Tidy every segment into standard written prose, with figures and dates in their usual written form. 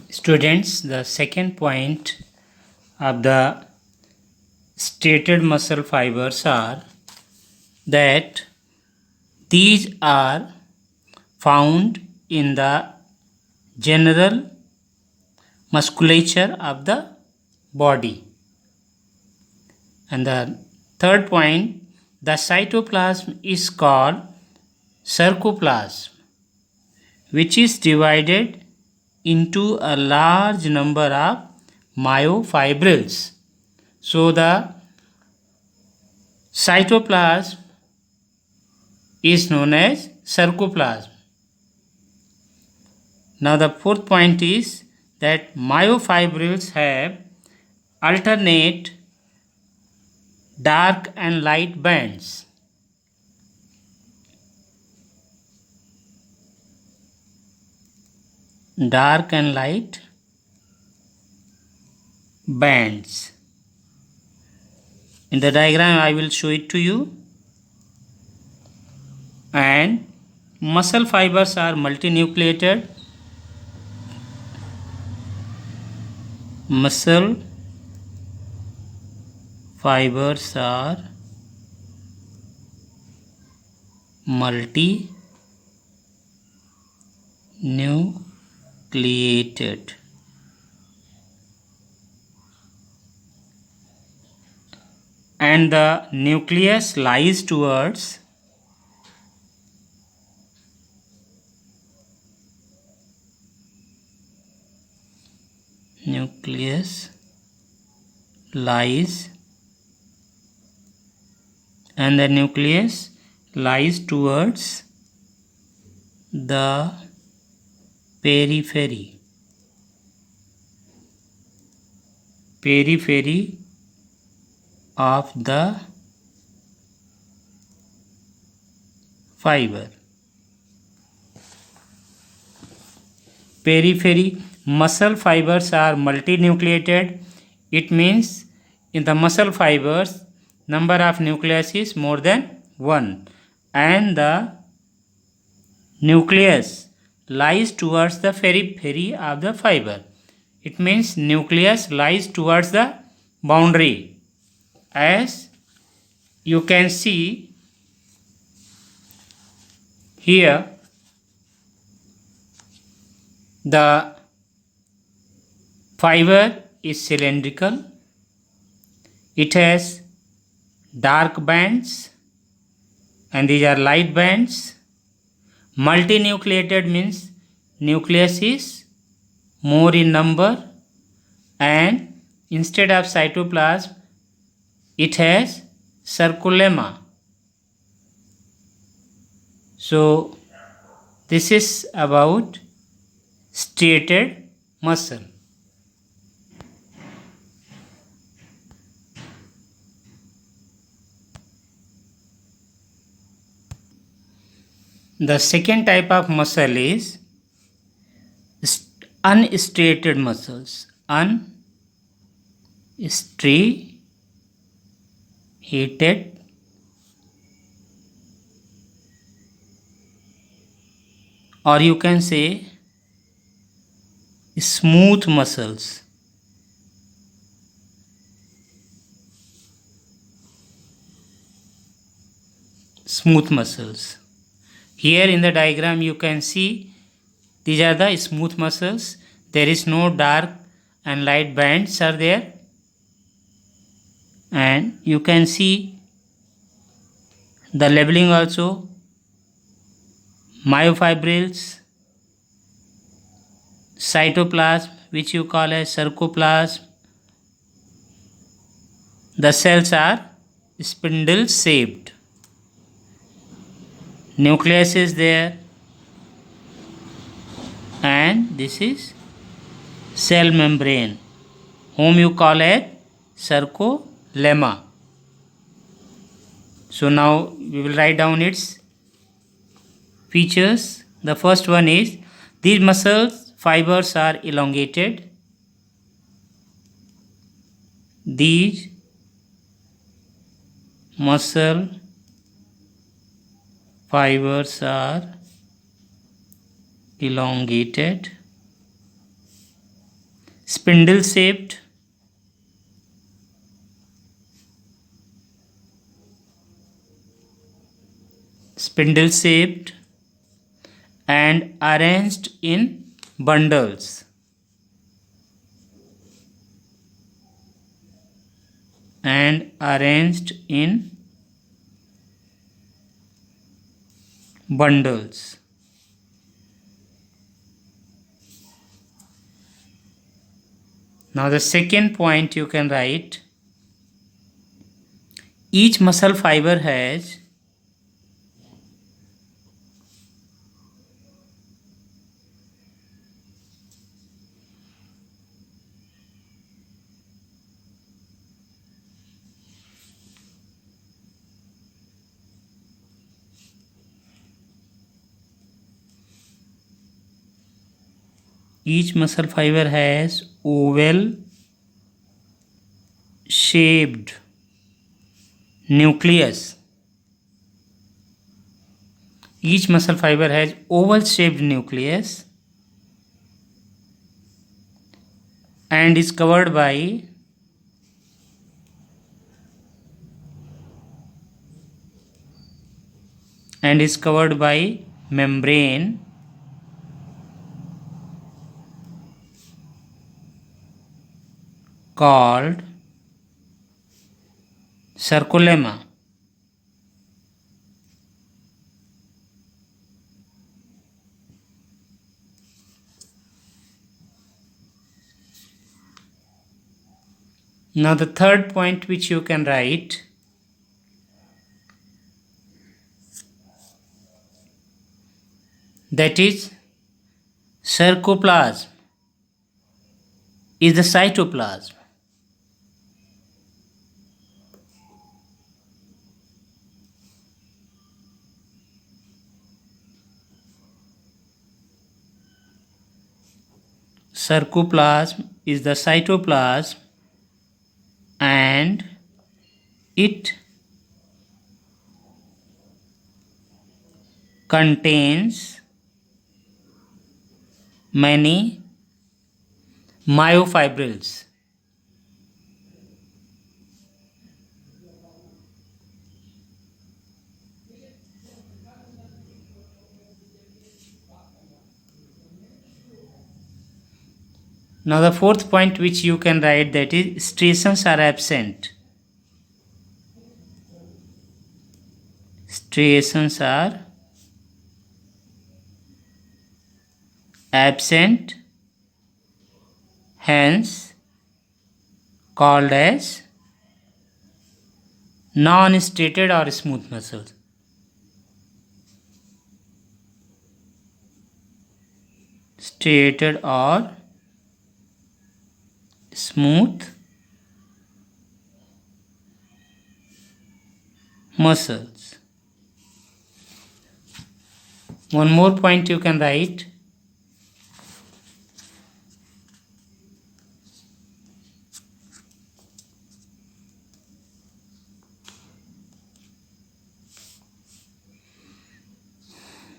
Students, the second point of the stated muscle fibers are that these are found in the general musculature of the body. And the third point, the cytoplasm is called sarcoplasm, which is divided into a large number of myofibrils. So the cytoplasm is known as sarcoplasm. Now the fourth point is that myofibrils have alternate dark and light bands. Dark and light bands. In the diagram I will show it to you. And muscle fibers are multinucleated. Muscle fibers are multinucleated. And the nucleus lies towards towards the periphery of the fiber. Periphery. Muscle fibers are multinucleated. It means in the muscle fibers number of nucleus is more than 1 and the nucleus lies towards the periphery of the fiber. It means nucleus lies towards the boundary. As you can see here, the fiber is cylindrical. It has dark bands and these are light bands. Multinucleated means nucleus is more in number and instead of cytoplasm it has sarcolemma. So this is about striated muscle. The second type of muscle is unstriated muscles. Unstriated or you can say smooth muscles. Smooth muscles. Here in the diagram you can see these are the smooth muscles. There is no dark and light bands are there. And you can see the labeling also. Myofibrils, cytoplasm which you call as sarcoplasm. The cells are spindle shaped. Nucleus is there and this is cell membrane whom you call as sarcolemma. So now we will write down its features. The first one is these muscle fibers are elongated. These muscle fibers are elongated spindle shaped, and arranged in bundles. Now the second point you can write, each muscle fiber has oval shaped nucleus. Each muscle fiber has oval shaped nucleus and is covered by membrane called sarcolemma. Now the third point which you can write, that is sarcoplasm is the cytoplasm. Sarcoplasm is the cytoplasm and it contains many myofibrils. Now the fourth point which you can write, that is striations are absent. Striations are absent, hence called as non-striated or smooth muscles. Striated or smooth muscles. One more point you can write,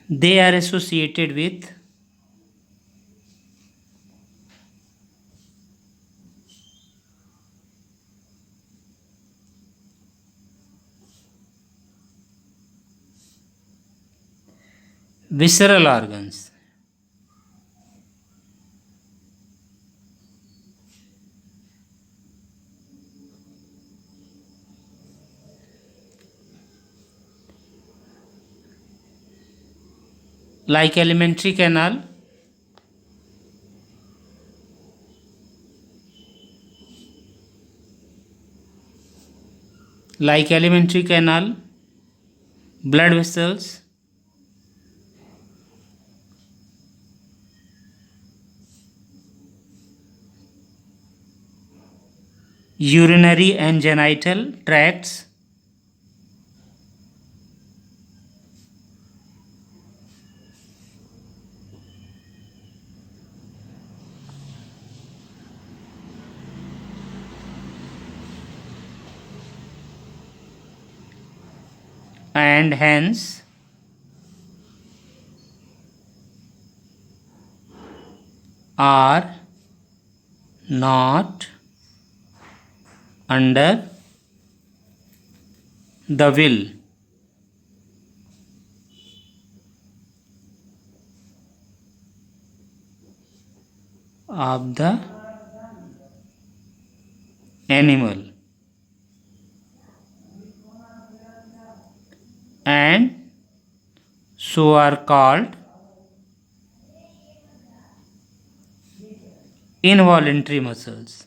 they are associated with visceral organs. Like alimentary canal, blood vessels, urinary and genital tracts, and hence are not under the will of the animal, and so are called involuntary muscles.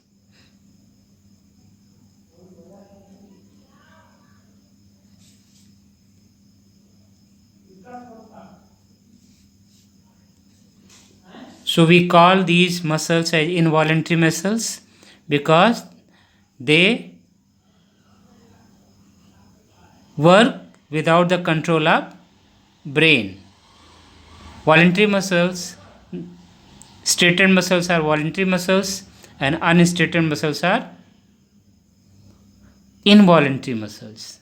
So we call these muscles as involuntary muscles because they work without the control of brain. Voluntary muscles, stated muscles are voluntary muscles and unstated muscles are involuntary muscles.